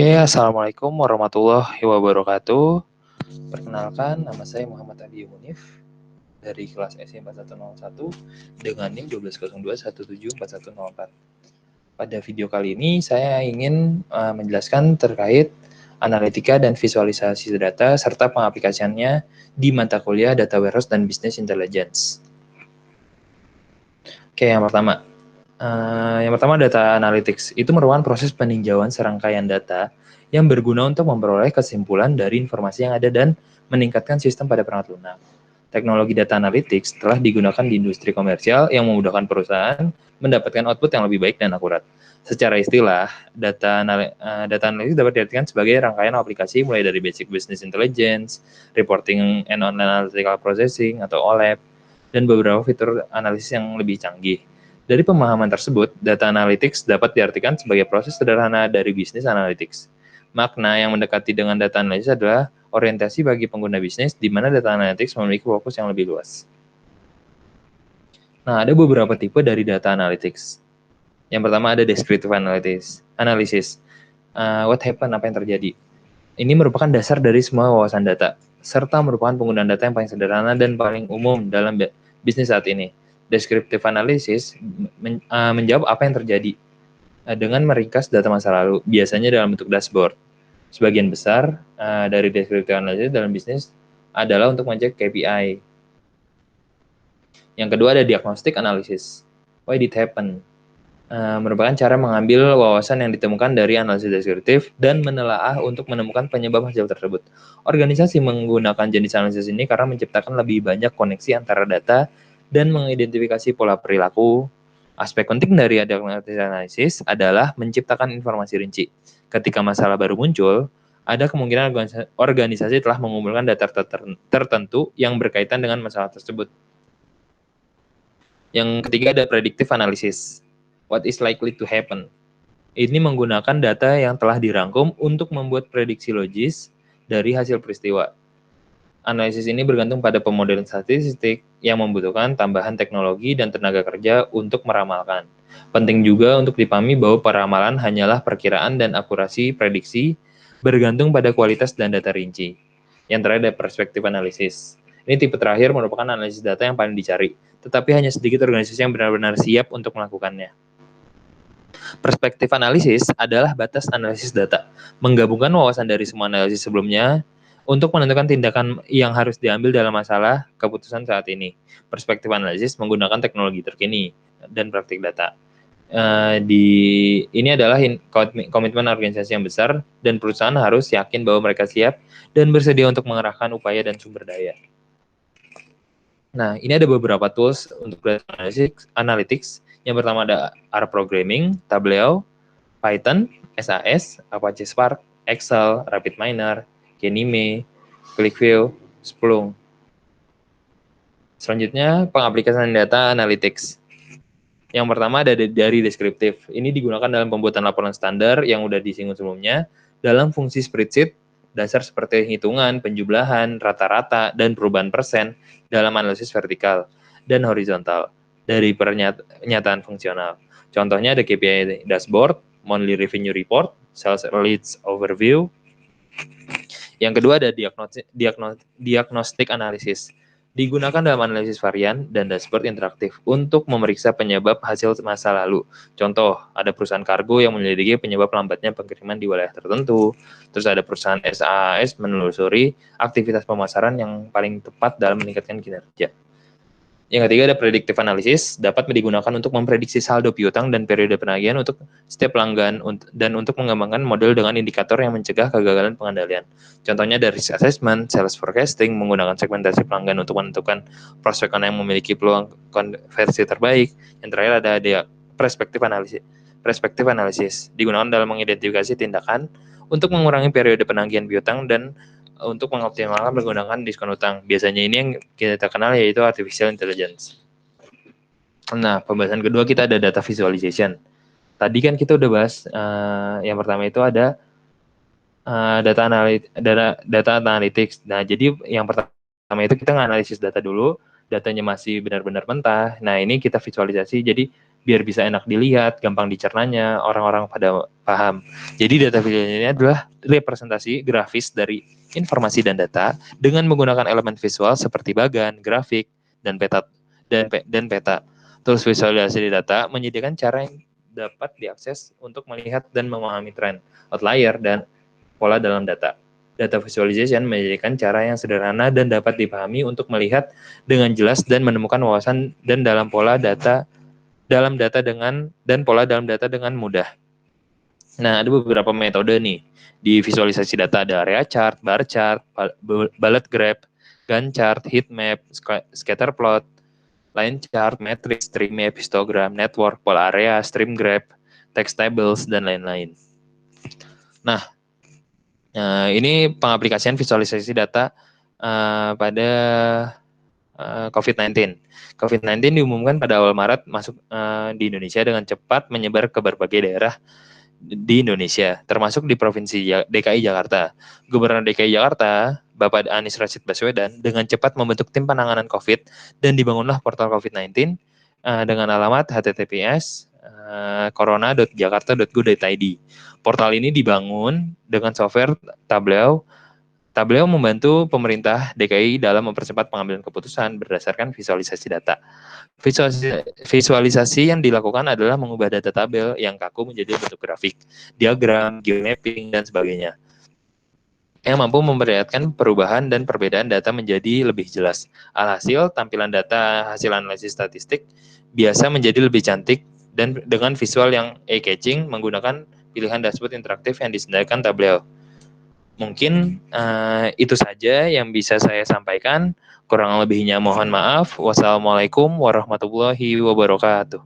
Oke, Assalamualaikum warahmatullahi wabarakatuh. Perkenalkan, nama saya Muhammad Adi Munif dari kelas SE 4101 dengan NIM 1202174104. Pada video kali ini, saya ingin menjelaskan terkait analitika dan visualisasi data serta pengaplikasiannya di mata kuliah Data Warehouse dan Business Intelligence. Oke, yang pertama data analytics. Itu merupakan proses peninjauan serangkaian data yang berguna untuk memperoleh kesimpulan dari informasi yang ada dan meningkatkan sistem pada perangkat lunak. Teknologi data analytics telah digunakan di industri komersial yang memudahkan perusahaan mendapatkan output yang lebih baik dan akurat. Secara istilah, data analytics dapat diartikan sebagai rangkaian aplikasi mulai dari basic business intelligence, reporting and analytical processing atau OLAP, dan beberapa fitur analisis yang lebih canggih. Dari pemahaman tersebut, data analytics dapat diartikan sebagai proses sederhana dari bisnis analytics. Makna yang mendekati dengan data analytics adalah orientasi bagi pengguna bisnis di mana data analytics memiliki fokus yang lebih luas. Nah, ada beberapa tipe dari data analytics. Yang pertama ada descriptive analysis. What happened, apa yang terjadi. Ini merupakan dasar dari semua wawasan data, serta merupakan penggunaan data yang paling sederhana dan paling umum dalam bisnis saat ini. Descriptive analysis menjawab apa yang terjadi dengan meringkas data masa lalu, biasanya dalam bentuk dashboard. Sebagian besar dari descriptive analysis dalam bisnis adalah untuk mengecek KPI. Yang kedua ada diagnostic analysis. Why did it happen? Merupakan cara mengambil wawasan yang ditemukan dari analisis deskriptif dan menelaah untuk menemukan penyebab hasil tersebut. Organisasi menggunakan jenis analisis ini karena menciptakan lebih banyak koneksi antara data dan mengidentifikasi pola perilaku. Aspek penting dari diagnostic analysis adalah menciptakan informasi rinci. Ketika masalah baru muncul, ada kemungkinan organisasi telah mengumpulkan data tertentu yang berkaitan dengan masalah tersebut. Yang ketiga ada predictive analysis. What is likely to happen? Ini menggunakan data yang telah dirangkum untuk membuat prediksi logis dari hasil peristiwa. Analisis ini bergantung pada pemodelan statistik yang membutuhkan tambahan teknologi dan tenaga kerja untuk meramalkan. Penting juga untuk dipahami bahwa peramalan hanyalah perkiraan dan akurasi prediksi bergantung pada kualitas dan data rinci. Yang terakhir ada perspektif analisis. Ini tipe terakhir merupakan analisis data yang paling dicari, tetapi hanya sedikit organisasi yang benar-benar siap untuk melakukannya. Perspektif analisis adalah batas analisis data, menggabungkan wawasan dari semua analisis sebelumnya untuk menentukan tindakan yang harus diambil dalam masalah keputusan saat ini. Perspektif analisis menggunakan teknologi terkini dan praktik data. Ini adalah komitmen organisasi yang besar dan perusahaan harus yakin bahwa mereka siap dan bersedia untuk mengerahkan upaya dan sumber daya. Nah, ini ada beberapa tools untuk data analytics. Yang pertama ada R Programming, Tableau, Python, SAS, Apache Spark, Excel, RapidMiner, Genime, QlikView, Splunk. Selanjutnya, pengaplikasian data analytics. Yang pertama ada dari deskriptif. Ini digunakan dalam pembuatan laporan standar yang sudah disinggung sebelumnya dalam fungsi spreadsheet, dasar seperti hitungan, penjumlahan, rata-rata, dan perubahan persen dalam analisis vertikal dan horizontal dari pernyataan fungsional. Contohnya ada KPI dashboard, monthly revenue report, sales leads overview. Yang kedua ada diagnostic analysis. Digunakan dalam analisis varian dan dashboard interaktif untuk memeriksa penyebab hasil masa lalu. Contoh, ada perusahaan kargo yang menyelidiki penyebab lambatnya pengiriman di wilayah tertentu. Terus ada perusahaan SAS menelusuri aktivitas pemasaran yang paling tepat dalam meningkatkan kinerja. Yang ketiga ada predictive analysis, dapat digunakan untuk memprediksi saldo piutang dan periode penagihan untuk setiap pelanggan dan untuk mengembangkan model dengan indikator yang mencegah kegagalan pengendalian. Contohnya dari risk assessment, sales forecasting, menggunakan segmentasi pelanggan untuk menentukan prospek yang memiliki peluang konversi terbaik. Yang terakhir ada perspektif analisis, digunakan dalam mengidentifikasi tindakan untuk mengurangi periode penagihan piutang dan untuk mengoptimalkan menggunakan diskon utang. Biasanya ini yang kita kenal yaitu artificial intelligence. Nah, pembahasan kedua kita ada data visualization. Tadi kan kita udah bahas yang pertama itu ada data analytics. Nah, jadi yang pertama itu kita nganalisis data dulu, datanya masih benar-benar mentah. Nah, ini kita visualisasi. Jadi biar bisa enak dilihat, gampang dicernanya, orang-orang pada paham. Jadi data visual ini adalah representasi grafis dari informasi dan data dengan menggunakan elemen visual seperti bagan, grafik, dan peta. Tools visualisasi data menyediakan cara yang dapat diakses untuk melihat dan memahami tren, outlier, dan pola dalam data. Data visualization menjadikan cara yang sederhana dan dapat dipahami untuk melihat dengan jelas dan menemukan wawasan dan dalam data dengan mudah. Nah, ada beberapa metode nih di visualisasi data. Ada area chart, bar chart, bullet graph, Gantt chart, heat map, scatter plot, line chart, matrix, tree map, histogram, network, pola area, stream graph, text tables, dan lain-lain. Nah, ini pengaplikasian visualisasi data pada COVID-19. COVID-19 diumumkan pada awal Maret masuk di Indonesia dengan cepat menyebar ke berbagai daerah di Indonesia, termasuk di Provinsi DKI Jakarta. Gubernur DKI Jakarta, Bapak Anies Rashid Baswedan, dengan cepat membentuk tim penanganan COVID dan dibangunlah portal COVID-19 dengan alamat https corona.jakarta.go.id. Portal ini dibangun dengan software Tableau. Tableau membantu pemerintah DKI dalam mempercepat pengambilan keputusan berdasarkan visualisasi data. Visualisasi yang dilakukan adalah mengubah data tabel yang kaku menjadi bentuk grafik, diagram, geomapping, dan sebagainya, yang mampu memperlihatkan perubahan dan perbedaan data menjadi lebih jelas. Alhasil, tampilan data hasil analisis statistik biasa menjadi lebih cantik dan dengan visual yang eye-catching menggunakan pilihan dashboard interaktif yang disediakan Tableau. Mungkin itu saja yang bisa saya sampaikan. Kurang lebihnya mohon maaf. Wassalamualaikum warahmatullahi wabarakatuh.